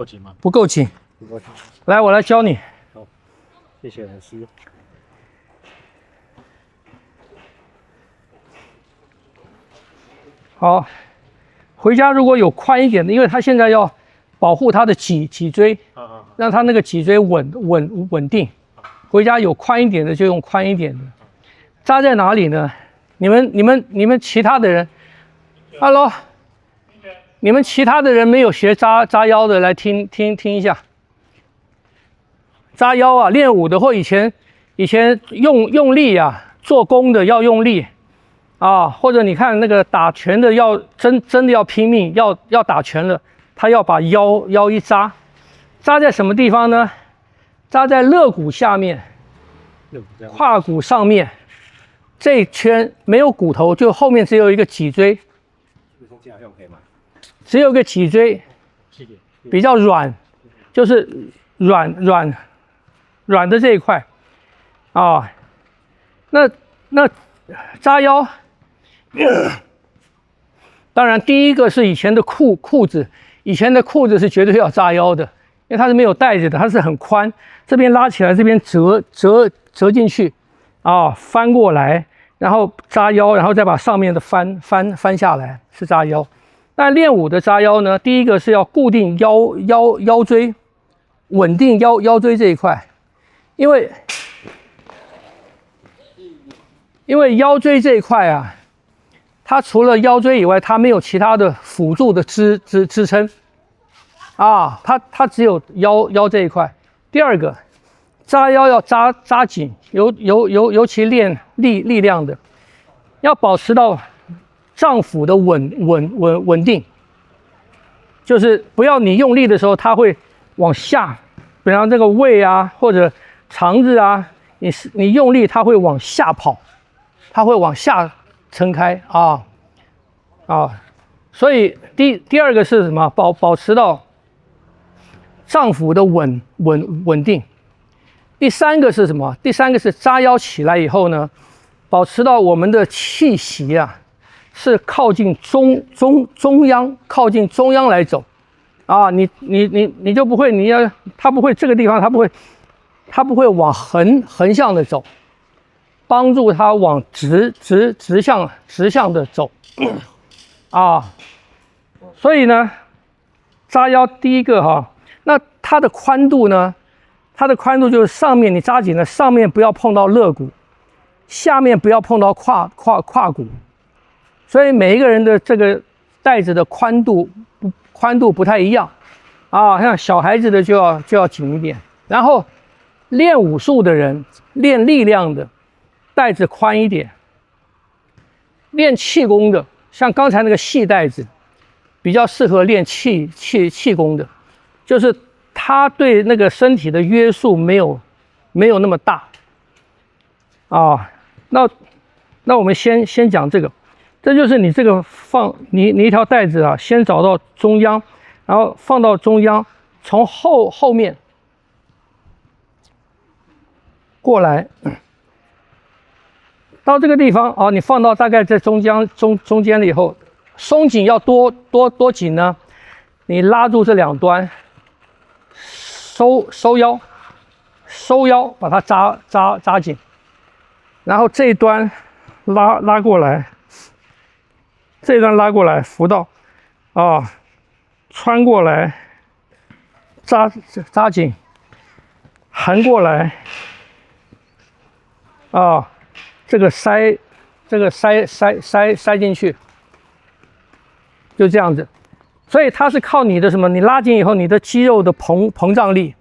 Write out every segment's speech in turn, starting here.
够紧吗？不够紧。不够紧。来，我来教你。好，谢谢老师。好，回家如果有宽一点的，因为他现在要保护他的脊椎，让他那个脊椎稳定。回家有宽一点的就用宽一点的。扎在哪里呢？你们其他的人 ，Hello， 你们其他的人没有学扎腰的，来听一下。扎腰啊，练武的或以前用力啊，做功的要用力。啊，或者你看那个打拳的要真的要拼命，要打拳了，他要把腰一扎，扎在什么地方呢？扎在肋骨下面，胯骨上面，这一圈没有骨头，就后面只有一个脊椎，这样用可以吗？只有一个脊椎，比较软，就是软的这一块啊。那扎腰。当然，第一个是以前的裤子，以前的裤子是绝对要扎腰的，因为它是没有带子的，它是很宽，这边拉起来，这边折进去，啊，翻过来，然后扎腰，然后再把上面的翻下来，是扎腰。但练武的扎腰呢，第一个是要固定腰椎，稳定腰椎这一块，因为腰椎这一块啊。它除了腰椎以外，它没有其他的辅助的支撑，啊，它只有腰这一块。第二个，扎腰要扎紧，尤其练力量的，要保持到脏腑的稳定，就是不要你用力的时候，它会往下，比方这个胃啊或者肠子啊，你用力它会往下跑，它会往下。撑开啊，所以第二个是什么？保持到脏腑的稳定。第三个是什么？第三个是扎腰起来以后呢，保持到我们的气息啊是靠近中央，靠近中央来走啊，你就不会，它不会这个地方，它不会往横向的走。帮助它往直向的走，啊，所以呢，扎腰第一个哈，那它的宽度呢？它的宽度就是上面你扎紧了，上面不要碰到肋骨，下面不要碰到胯骨，所以每一个人的这个带子的宽度不太一样，啊，像小孩子的就要紧一点，然后练武术的人，练力量的。带子宽一点，练气功的，像刚才那个细带子，比较适合练气功的，就是它对那个身体的约束没有那么大啊。那我们先讲这个，这就是你这个你一条带子啊，先找到中央，然后放到中央，从后面过来。到这个地方啊，你放到大概在中间了以后，松紧要多紧呢？你拉住这两端，收腰，把它扎紧，然后这一端拉过来，这一端拉过来，扶到啊，穿过来，扎紧，横过来啊。这个塞进去，就这样子，所以它是靠你的什么？你拉紧以后，你的肌肉的膨胀力，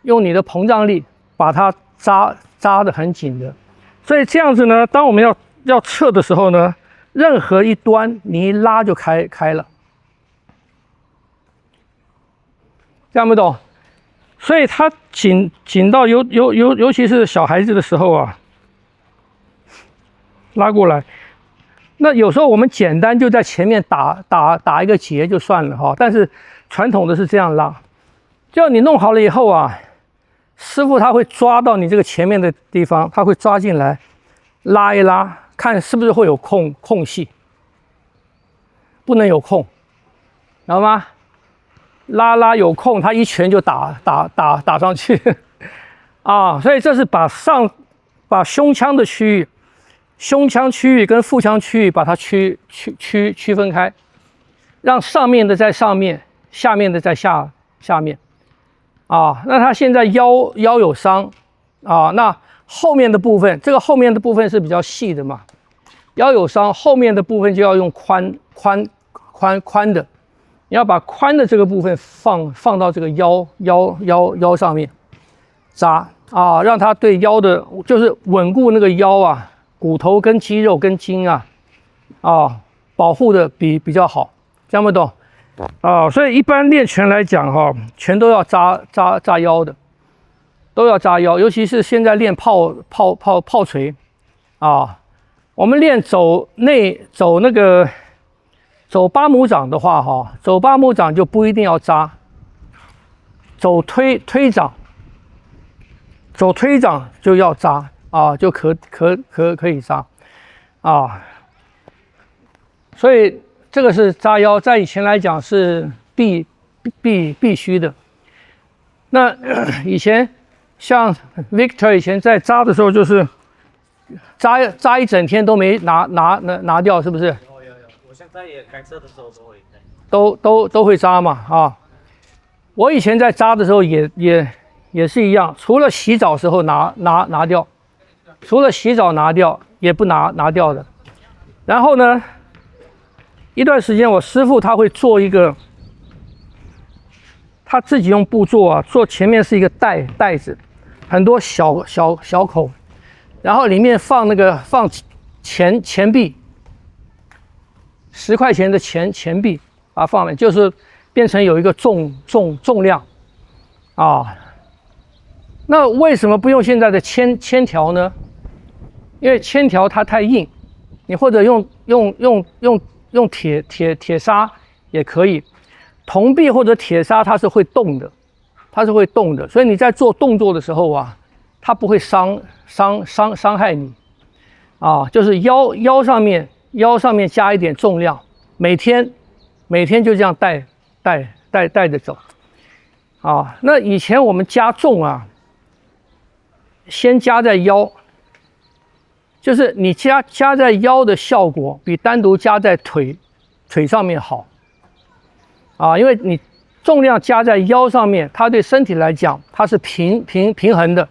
用你的膨胀力把它扎得很紧的。所以这样子呢，当我们要撤的时候呢，任何一端你一拉就开了，这样不懂？所以它紧到尤其是小孩子的时候啊。拉过来，那有时候我们简单就在前面打一个结就算了哈，但是传统的是这样拉，就你弄好了以后啊，师傅他会抓到你这个前面的地方，他会抓进来，拉一拉，看是不是会有空隙，不能有空，知道吗？拉有空，他一拳就打上去啊，所以这是把胸腔的区域、胸腔区域跟腹腔区域把它区分开，让上面的在上面，下面的在下面啊。那他现在腰有伤啊，那后面的部分，这个后面的部分是比较细的嘛，腰有伤，后面的部分就要用宽的。你要把宽的这个部分放到这个腰上面扎啊，让它对腰的，就是稳固那个腰啊，骨头跟肌肉跟筋啊，保护的比较好，这样不懂啊？所以一般练拳来讲哈，全都要扎腰的，都要扎腰，尤其是现在练炮锤啊，我们练走八拇掌的话，走八拇掌就不一定要扎，走推掌就要扎啊，就可以扎啊。所以这个是扎腰，在以前来讲是必须的。那以前像 Victor 以前在扎的时候，就是扎一整天都没拿掉，是不是？我现在也开车的时候都会扎嘛啊！我以前在扎的时候也是一样，除了洗澡时候拿掉，除了洗澡拿掉也不拿掉的。然后呢，一段时间我师父他会做一个，他自己用布做啊，做前面是一个袋子，很多小口，然后里面放钱币。10块钱的钱币啊，放了就是变成有一个重量啊。那为什么不用现在的铅条呢？因为铅条它太硬，你或者用铁砂也可以。铜币或者铁砂它是会动的，所以你在做动作的时候啊，它不会伤害你啊，就是腰上面加一点重量，每天就这样带着走啊。那以前我们加重啊，先加在腰，就是你加在腰的效果比单独加在腿上面好啊，因为你重量加在腰上面，它对身体来讲它是平衡的，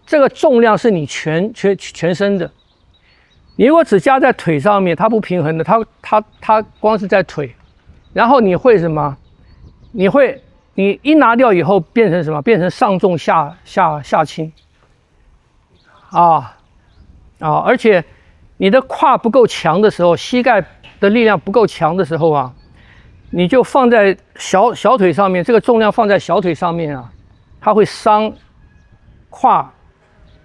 这个重量是你全身的。你如果只加在腿上面，它不平衡的，它光是在腿，然后你会什么？你一拿掉以后变成什么？变成上重下轻而且你的胯不够强的时候，膝盖的力量不够强的时候啊，你就放在小腿上面，这个重量放在小腿上面啊，它会伤胯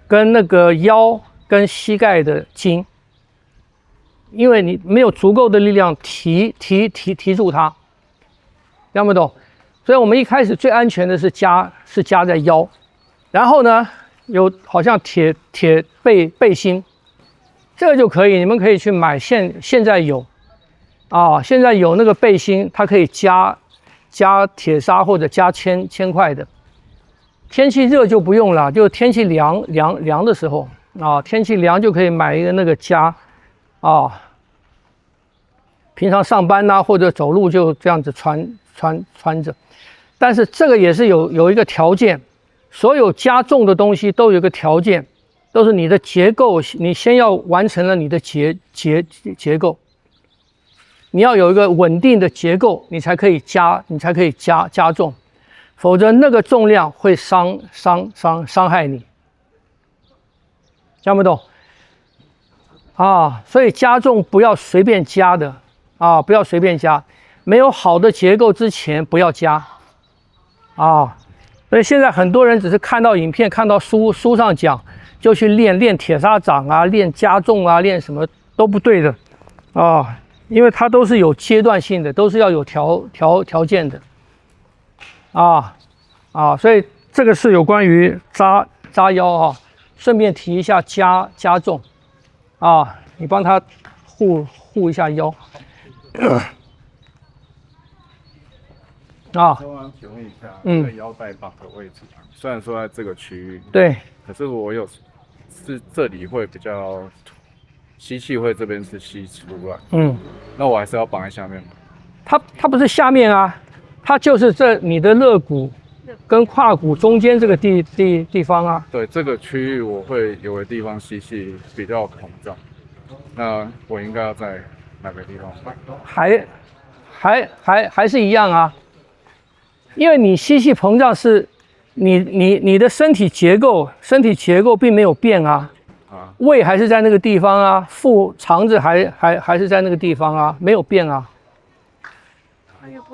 跟那个腰跟膝盖的筋。因为你没有足够的力量提住它，听不懂？所以我们一开始最安全的是加在腰，然后呢有好像铁背心，这个就可以，你们可以去买，现在有现在有那个背心，它可以加铁砂或者加铅块的。天气热就不用了，就天气凉的时候天气凉就可以买一个那个加。平常上班或者走路就这样子穿着，但是这个也是有一个条件，所有加重的东西都有一个条件，都是你的结构，你先要完成了你的结构，你要有一个稳定的结构，你才可以加重，否则那个重量会伤害你，听不懂？所以加重不要随便加的不要随便加，没有好的结构之前不要加所以现在很多人只是看到影片，看到书上讲，就去练铁砂掌练加重练什么都不对的因为它都是有阶段性的，都是要有条件的所以这个是有关于扎腰顺便提一下加重。你帮他护一下腰。啊，我想请问一下，嗯这个腰带绑的位置啊，虽然说在这个区域，对，可是是这里会比较吸气会这边是吸出来，那我还是要绑在下面吗？它不是下面啊，它就是你的肋骨跟胯骨中间这个地方啊。对，这个区域我会有个地方吸气比较膨胀，那我应该要在哪个地方绑？还是一样啊，因为你吸气膨胀是你的身体结构并没有变啊，胃还是在那个地方啊，肠子还是在那个地方啊，没有变啊。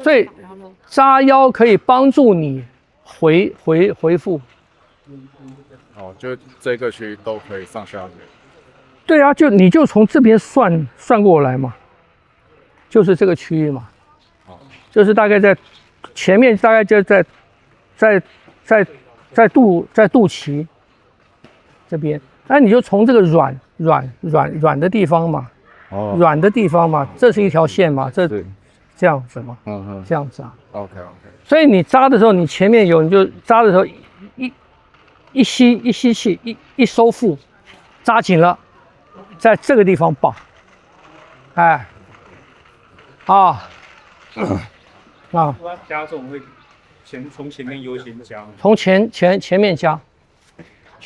所以扎腰可以帮助你回复。哦，就这个区域都可以上下旋。对啊，你就从这边算过来嘛，就是这个区域嘛，就是大概在前面，大概就在肚脐这边，那你就从这个软的地方嘛，软的地方嘛，这是一条线嘛，这样子嘛，这样子啊。OK。所以你扎的时候，你前面有，你就扎的时候一吸气，一收腹，扎紧了，在这个地方绑，哎，加重会从前面优先加，从前面加。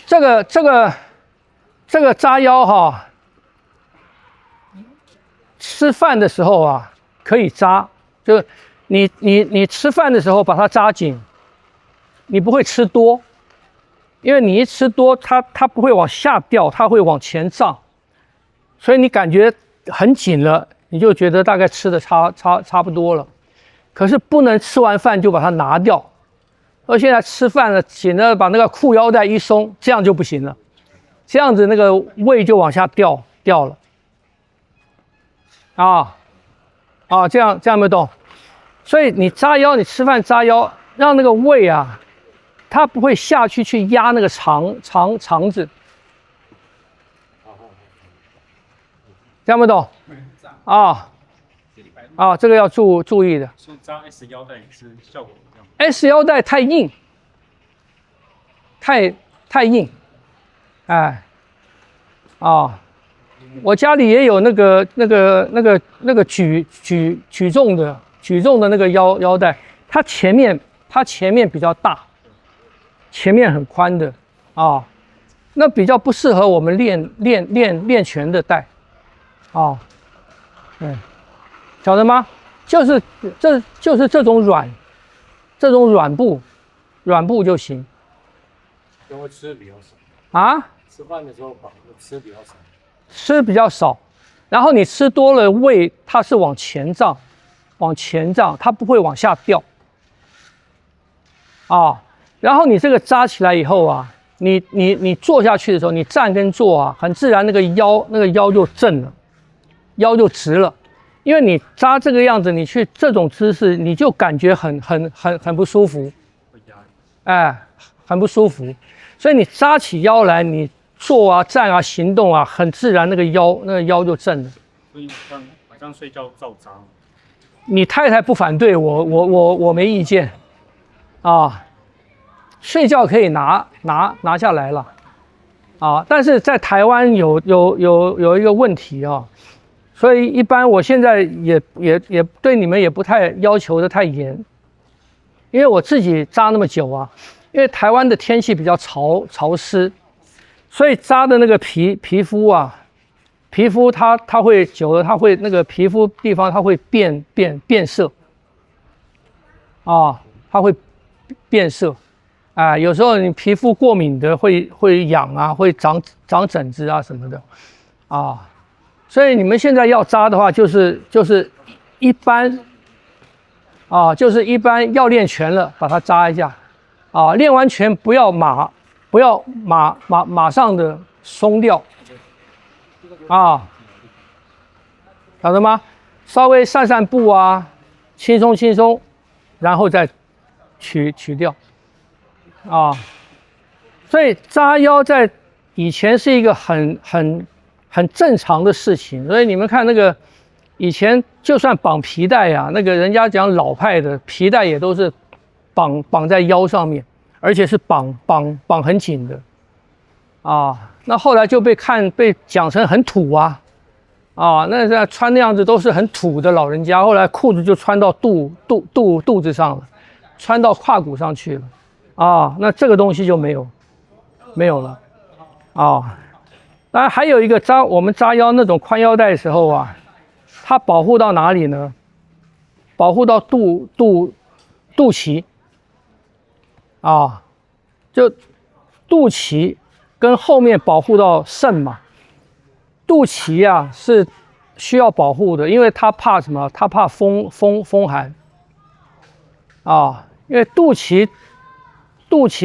这个扎腰哈，吃饭的时候啊可以扎，就你吃饭的时候把它扎紧，你不会吃多，因为你一吃多，它不会往下掉，它会往前胀，所以你感觉很紧了，你就觉得大概吃的差不多了。可是不能吃完饭就把它拿掉，而现在吃饭了，紧了把那个裤腰带一松，这样就不行了，这样子那个胃就往下掉了。这样有没有懂？所以你扎腰，你吃饭扎腰，让那个胃啊，它不会下去压那个肠子，这样有没有懂？这个要注意的。所以扎 S 腰带也是效果一样。S 腰带太硬，太硬，我家里也有那个举重的那个腰带，它前面比较大，前面很宽的那比较不适合我们练拳的带晓得吗？就是这种软布就行。因为吃比较少吃饭的时候吃比较少。吃比较少，然后你吃多了，胃它是往前胀，它不会往下掉然后你这个扎起来以后啊，你坐下去的时候，你站跟坐很自然那个腰就正了，腰就直了。因为你扎这个样子，你去这种姿势，你就感觉很不舒服，很不舒服。所以你扎起腰来，你坐站行动很自然，那个腰就正了。所以晚上睡觉照扎。你太太不反对，我没意见睡觉可以拿下来了但是在台湾有一个问题所以一般我现在也对你们也不太要求的太严，因为我自己扎那么久因为台湾的天气比较潮湿，所以扎的那个皮肤它会久了，它会那个皮肤地方它会变色它会变色有时候你皮肤过敏的会痒会长疹子什么的所以你们现在要扎的话，就是一般就是一般要练拳了，把它扎一下练完拳不要马上的松掉晓得吗？稍微散步轻松，然后再取掉所以扎腰在以前是一个很正常的事情，所以你们看那个以前就算绑皮带呀，那个人家讲老派的皮带也都是绑在腰上面，而且是绑很紧的啊。那后来就被讲成很土啊，那穿那样子都是很土的老人家。后来裤子就穿到肚子上了，穿到胯骨上去了啊。那这个东西就没有了啊。当然还有一个我们扎腰那种宽腰带的时候啊，它保护到哪里呢？保护到肚脐啊，就肚脐跟后面保护到肾嘛。肚脐啊是需要保护的，因为它怕什么？它怕风寒啊，因为肚脐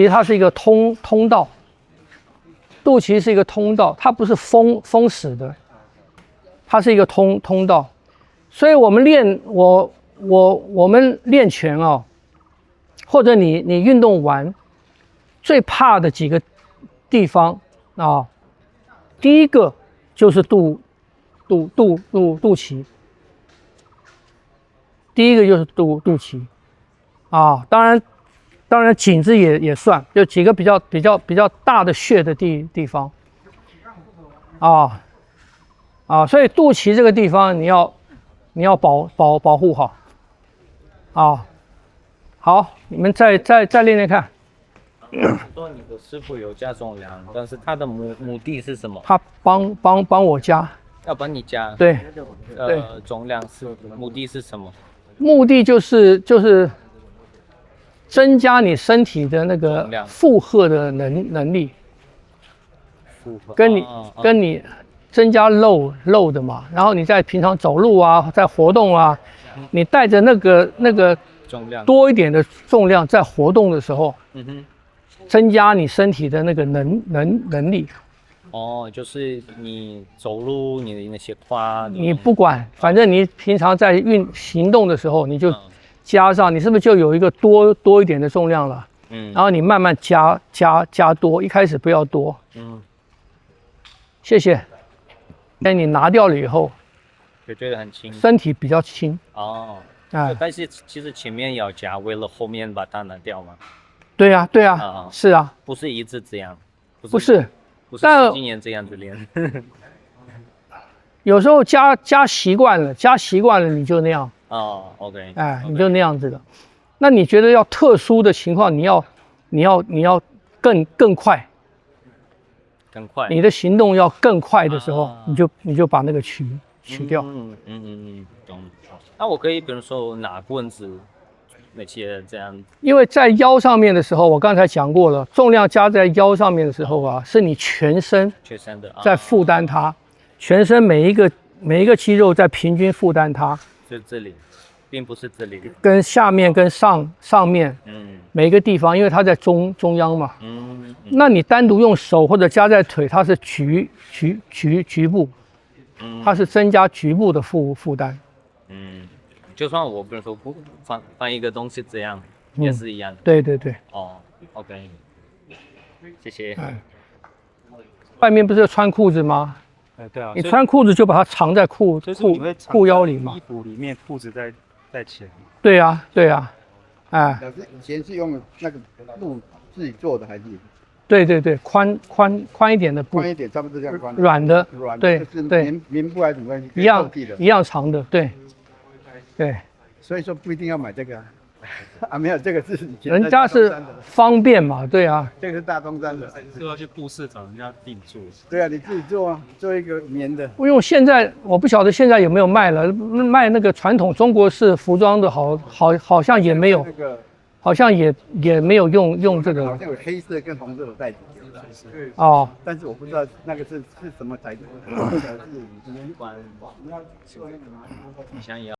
它是一个通道。肚脐是一个通道，它不是封死的，它是一个通道，所以我们练拳哦，或者你运动完，最怕的几个地方啊，第一个就是肚脐，第一个就是肚脐啊，当然颈子也算，有几个比较大的穴的地方啊，所以肚脐这个地方你要保护好啊。好，你们再练练看。说你的师傅有加重量，但是他的目的是什么？他帮我加，要帮你加。对，重量目的是什么？目的就是增加你身体的那个负荷的能力，跟你增加肉的嘛。然后你在平常走路啊，在活动啊，你带着那个重量多一点的重量在活动的时候，增加你身体的那个能力。哦，就是你走路你的那些胯，你不管，反正你平常在行动的时候，你就加上，你是不是就有一个多一点的重量了？然后你慢慢加多，一开始不要多。谢谢。但你拿掉了以后，就觉得很轻，身体比较轻。哦，但是其实前面要加，为了后面把它拿掉嘛。对呀，是啊，不是一直这样，不是10几年这样子练。有时候加习惯了，你就那样。哦 ，OK， 你就那样子的。那你觉得要特殊的情况，你要更快，你的行动要更快的时候，你就把那个取掉。懂。那我可以比如说拿棍子那些这样。因为在腰上面的时候，我刚才讲过了，重量加在腰上面的时候啊，是你全身的在负担它，全身每一个肌肉在平均负担它。就这里，并不是这里，跟下面跟上面，每一个地方，因为它在中央嘛，那你单独用手或者加在腿，它是局部，它是增加局部的负担。就算我比如说不放一个东西这样，也是一样的。对。哦 ，OK， 谢谢。外面不是穿裤子吗？对啊，你穿裤子就把它藏在裤腰里嘛。衣服里面，裤子在前。对呀。老师以前是用那个布自己做的还是？对，宽一点的布。宽一点，差不多这样宽。软的。对。棉布还是什么？一样长的，对。所以说不一定要买这个啊，没有这个是人家是方便嘛，对啊。这个是大东山的，就要去布市找人家定做。对啊，你自己做啊，做一个棉的。因为现在我不晓得现在有没有卖了，卖那个传统中国式服装的好像也没有，好像也没有用这个。好像有黑色跟红色的带子。哦。但是我不知道那个是什么材质。你想要。